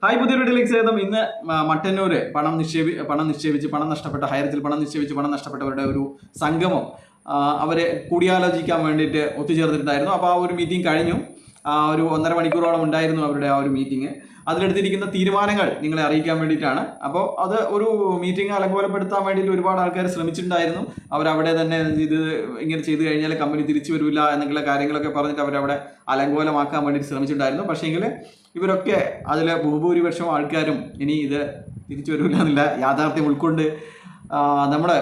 Hi, പുതിയ വീഡിയോയിലേക്ക് സ്വാഗതം. ഇന്ന് മട്ടന്നൂര് പണം നഷ്ടപ്പെട്ട ഹൈറത്തിൽ പണം നഷ്ടപ്പെട്ടവരുടെ ഒരു സംഗമം അവരെ കൂടിയാലോചിക്കാൻ വേണ്ടിയിട്ട് ഒത്തുചേർന്നിട്ടുണ്ടായിരുന്നു. അപ്പോൾ ആ ഒരു മീറ്റിംഗ് കഴിഞ്ഞു. ഒരു 1.5 മണിക്കൂറോളം ഉണ്ടായിരുന്നു അവരുടെ ആ ഒരു മീറ്റിംഗ്. അതിലെടുത്തിരിക്കുന്ന തീരുമാനങ്ങൾ നിങ്ങളെ അറിയിക്കാൻ വേണ്ടിയിട്ടാണ്. അപ്പോൾ അത് ഒരു മീറ്റിംഗ് അലങ്കോലപ്പെടുത്താൻ വേണ്ടിയിട്ട് ഒരുപാട് ആൾക്കാർ ശ്രമിച്ചിട്ടുണ്ടായിരുന്നു. അവരവിടെ തന്നെ ഇത് ഇങ്ങനെ ചെയ്തു കഴിഞ്ഞാൽ കമ്പനി തിരിച്ചു വരില്ല എന്നുള്ള കാര്യങ്ങളൊക്കെ പറഞ്ഞിട്ട് അവരവിടെ അലങ്കോലമാക്കാൻ വേണ്ടിയിട്ട് ശ്രമിച്ചിട്ടുണ്ടായിരുന്നു. പക്ഷേങ്കിൽ ഇവരൊക്കെ അതിൽ ബഹുഭൂരിപക്ഷം ആൾക്കാരും ഇനി ഇത് തിരിച്ചു വരില്ല എന്നുള്ള യാഥാർത്ഥ്യം ഉൾക്കൊണ്ട് നമ്മൾ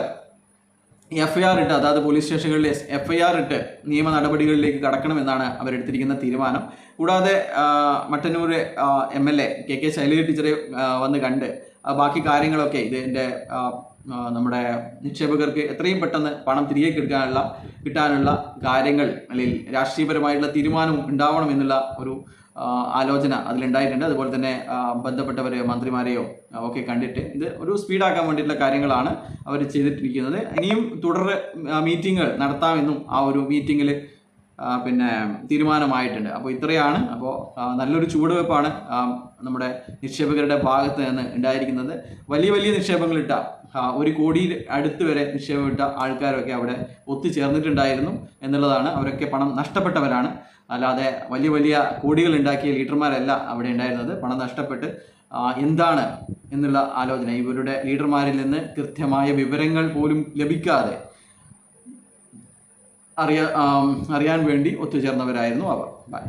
FIR ഇട്ട്, അതായത് പോലീസ് സ്റ്റേഷനുകളിൽ FIR ഇട്ട് നിയമ നടപടികളിലേക്ക് കടക്കണമെന്നാണ് അവരെടുത്തിരിക്കുന്ന തീരുമാനം. കൂടാതെ മട്ടന്നൂർ MLA KK ശൈലജ ടീച്ചറെ വന്ന് കണ്ട് ബാക്കി കാര്യങ്ങളൊക്കെ ഇതിൻ്റെ നമ്മുടെ നിക്ഷേപകർക്ക് എത്രയും പെട്ടെന്ന് പണം തിരികെ കിട്ടാനുള്ള കാര്യങ്ങൾ അല്ലെങ്കിൽ രാഷ്ട്രീയപരമായിട്ടുള്ള തീരുമാനം ഉണ്ടാവണം എന്നുള്ള ഒരു ആലോചന അതിലുണ്ടായിട്ടുണ്ട്. അതുപോലെ തന്നെ ബന്ധപ്പെട്ടവരെ മന്ത്രിമാരെയോ ഒക്കെ കണ്ടിട്ട് ഇത് ഒരു സ്പീഡാക്കാൻ വേണ്ടിയിട്ടുള്ള കാര്യങ്ങളാണ് അവർ ചെയ്തിട്ടിരിക്കുന്നത്. ഇനിയും തുടർ മീറ്റിങ്ങുകൾ നടത്താമെന്നും ആ ഒരു മീറ്റിങ്ങിൽ തീരുമാനമായിട്ടുണ്ട്. അപ്പോൾ ഇത്രയാണ്. അപ്പോൾ നല്ലൊരു ചുവടുവെപ്പാണ് നമ്മുടെ നിക്ഷേപകരുടെ ഭാഗത്ത് നിന്ന് ഉണ്ടായിരിക്കുന്നത്. വലിയ നിക്ഷേപങ്ങളിട്ട 1 കോടി അടുത്ത് വരെ നിക്ഷേപമിട്ട ആൾക്കാരൊക്കെ അവിടെ ഒത്തുചേർന്നിട്ടുണ്ടായിരുന്നു എന്നുള്ളതാണ്. അവരൊക്കെ പണം നഷ്ടപ്പെട്ടവരാണ്, അല്ലാതെ വലിയ കോടികൾ ഉണ്ടാക്കിയ ലീഡർമാരല്ല അവിടെ ഉണ്ടായിരുന്നത്. പണം നഷ്ടപ്പെട്ട് എന്താണ് എന്നുള്ള ആലോചന ഇവരുടെ ലീഡർമാരിൽ നിന്ന് കൃത്യമായ വിവരങ്ങൾ പോലും ലഭിക്കാതെ അറിയാൻ വേണ്ടി ഒത്തുചേർന്നവരായിരുന്നു അവർ. ബൈ.